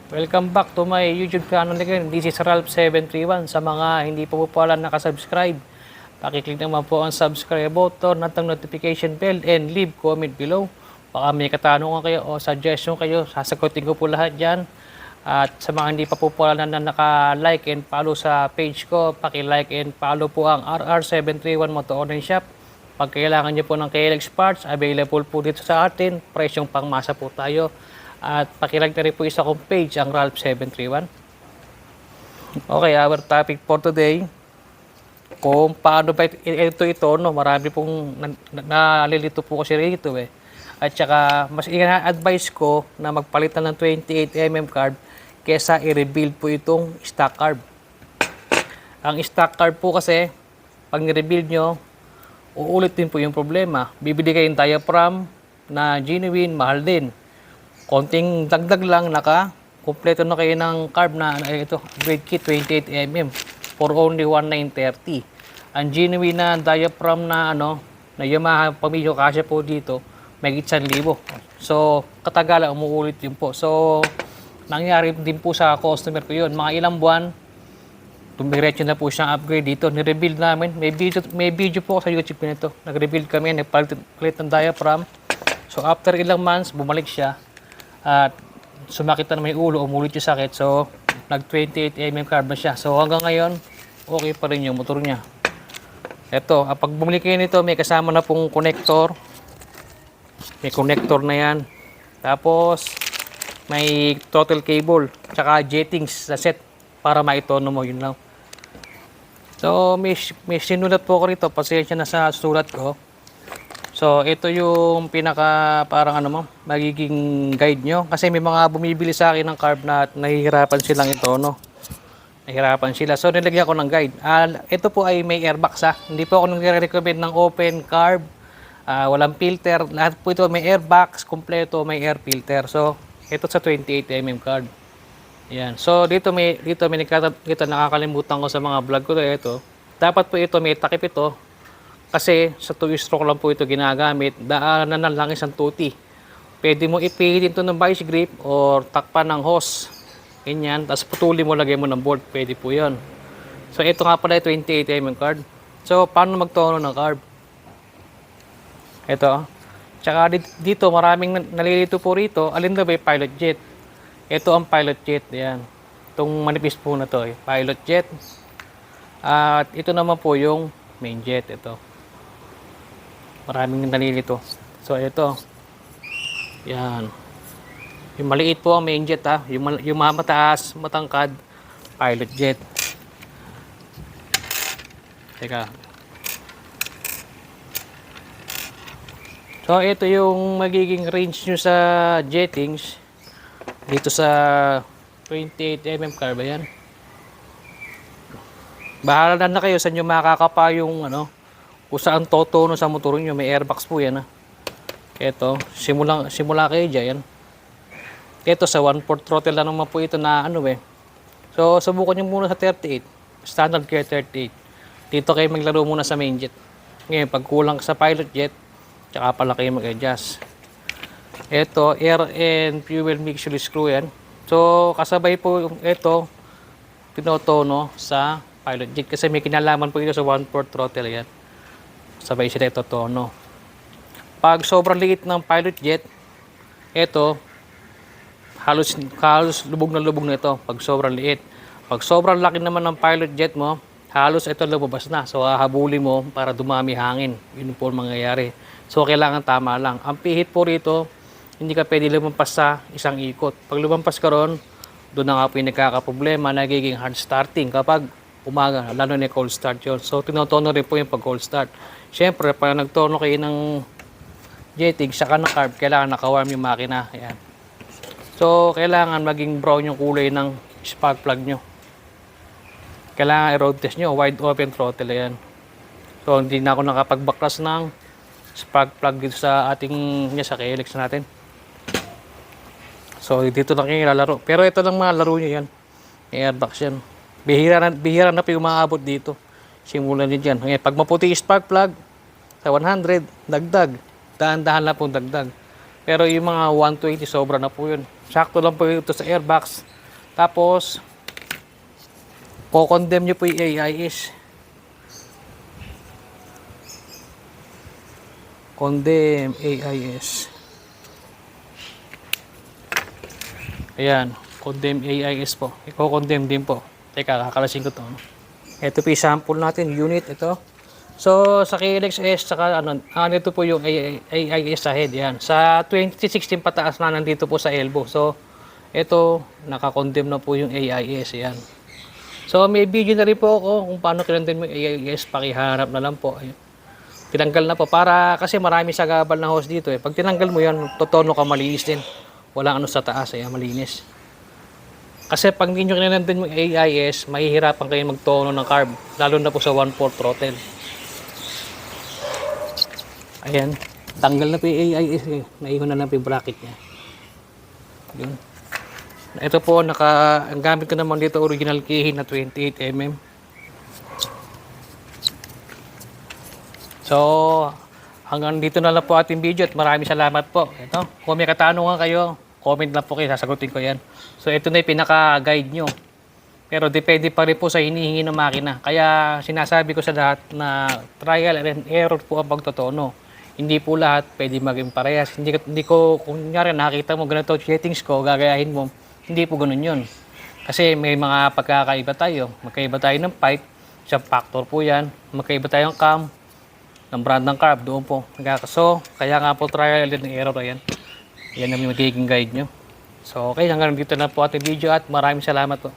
Welcome back to my YouTube channel again. This is Ralph731. Sa mga hindi pa po pala nakasubscribe, pakiclick naman po ang subscribe button at ang notification bell and leave comment below. Baka may katanungan kayo o suggestion kayo, sasagutin ko po lahat dyan. At sa mga hindi pa po pala na naka-like and follow sa page ko, paki-like and follow po ang RR731 Moto Online Shop. Pag kailangan nyo po ng KLX parts, available po dito sa atin. Presyong pangmasa po tayo. At pakilike na rin po isa kong page, ang Ralph731. Okay, our topic for today, kung paano ba ito, no? Marami pong nalilito po kasi rito eh. At saka, mas ina-advise ko na magpalitan ng 28mm carb kesa i-rebuild po itong stock carb. Ang stock carb po kasi, pag ni-rebuild nyo, uulit din po yung problema. Bibili kayong diaphragm na genuine, mahal din. Konting dagdag lang, kumpleto na kayo ng carb na ito, grade kit 28mm for only 1,930. Ang genuine na diaphragm na na Yamaha Pamilyo kasya po dito, may 1,000. So, katagalan umuulit yun po. So, nangyari din po sa customer ko yun. Mga ilang buwan, tumiretso na po siyang upgrade dito. Ni-rebuild namin. May video po sa YouTube nito. Nag-rebuild kami, nagpalit ng diaphragm. So, after ilang months, bumalik siya. At sumakit na may ulo, umulit yung sakit. So, nag-28mm carb na siya. So, hanggang ngayon, okay pa rin yung motor niya. Ito, pag bumili kayo nito, may kasama na pong connector. May connector na yan. Tapos, may throttle cable. Tsaka jettings na set para maitono mo. Yun lang. So, may sinulat po ko rito. Pasensya na sa sulat ko. So, ito yung pinaka magiging guide nyo. Kasi may mga bumibili sa akin ng carb na nahihirapan silang ito, no? Nahihirapan sila. So, nilagyan ko ng guide. Ito po ay may airbox, ha? Hindi po ako nagre-recommend ng open carb. Walang filter. Lahat po ito may airbox, kompleto, may air filter. So, ito sa 28mm carb. Yan. So, dito may nakakalimutan ko sa mga vlog ko. Ito. Dapat po ito, may takip ito. Kasi sa 2-stroke lang po ito ginagamit, daanan na lang isang tuti. Pwede mo ipihitin ito ng vice grip or takpan ng hose. Ganyan, tapos putuli mo, lagay mo ng bolt, pwede po yun. So ito nga pala 28mm carb. So paano magtono ng carb? Ito. Tsaka dito maraming nalilito po rito, alin na ba yung pilot jet? Ito ang pilot jet, yan. Itong manipis po na to, pilot jet. At ito naman po yung main jet, ito. Maraming nalilito. So, ito. Yan. Yung maliit po ang main jet, ha. Yung mataas, matangkad, pilot jet. Teka. So, ito yung magiging range nyo sa jettings. Dito sa 28mm carb, yan. Bahala na kayo sa inyo makakapa yung kung saan totono sa motor nyo. May airbox po yan, ha. Ito, simula kayo dyan. Ito sa 1/4 throttle lang naman po ito na So, subukan nyo muna sa 38. Standard gear 38. Dito kayo maglaro muna sa main jet. Ngayon, pag kulang sa pilot jet, tsaka pala kayo mag-adjust. Ito, air and fuel mixture screw yan. So, kasabay po ito, tinotono sa pilot jet. Kasi may kinalaman po ito sa 1/4 throttle yan. Sabay sila ito tono. Pag sobrang liit ng pilot jet, ito, halos lubog na ito. Pag sobrang liit. Pag sobrang laki naman ng pilot jet mo, halos ito lumabas na. So, hahabulin mo para dumami hangin. Yun po ang mangyayari. So, kailangan tama lang. Ang pihit po rito, hindi ka pwede lumampas sa isang ikot. Pag lumampas ka ron, doon na nga po yung nagkakaproblema, nagiging hard starting kapag umaga, lalo na cold start yun. So, tinotono rin po yung pag cold start. Siyempre, pag nagtono kayo ng jetting, saka ng carb, kailangan naka-warm yung makina. Ayan. So, kailangan maging brown yung kulay ng spark plug nyo. Kailangan i-road test nyo, wide open throttle. Ayan. So, hindi na ako nakapag-backclass ng spark plug dito sa ating sa KLX natin. So, dito lang kayo lalaro. Pero ito lang mga laro nyo yan. Airbox yan. Bihira na po yung maabot dito. Simulan nyo dyan. Ngayon, pag maputi yung spark plug, sa 100, dagdag. Dahan-dahan lang pong dagdag. Pero yung mga 120, sobra na po yun. Sakto lang po ito sa airbox. Tapos, ko-condemn nyo po yung AIS. Condemn AIS. Ayan, condemn AIS po. Iko-condemn din po. Teka, kakalasin ko to. Ito po yung sample natin, unit ito. So, sa KLXS, saka ito po yung AIS sa head. Yan. Sa 2016 pataas na nandito po sa elbow. So, ito, naka-condemn na po yung AIS. Yan. So, may video na rin po ako kung paano kinondemn mo yung AIS. Pakiharap na lang po. Ayun. Tinanggal na po. Para, kasi marami sagabal na hose dito. Pag tinanggal mo yan, totono ka malinis din. Walang ano sa taas. Ayan, malinis. Kasi pag hindi nyo kinondemn mo yung AIS, mahihirapan kayo magtono ng carb. Lalo na po sa 1/4 throttle. Ayan, tanggal na po yung AIS eh. Naiwan na lang po yung bracket niya. Yun. Ito po, ang gamit ko naman dito, original kihin na 28mm. So, hanggang dito na lang po ating video at maraming salamat po. Ito, kung may katanungan kayo, comment lang po kayo, sasagutin ko yan. So, ito na yung pinaka-guide nyo. Pero depende pa rin po sa hinihingi ng makina. Kaya sinasabi ko sa lahat na trial and error po ang pagtotono. Hindi po lahat pwede maging parehas. Hindi ko kung nyari nakita mo ganito settings ko, gagayahin mo. Hindi po ganoon yun. Kasi may mga pagkakaiba tayo. Magkaiba tayo ng pipe, isang factor po yan. Magkaiba tayo ng cam, ng brand ng carb, doon po. So, kaya nga po trial and error yan. Yan ang magiging guide nyo. So, okay, hanggang dito na po ating video at maraming salamat po.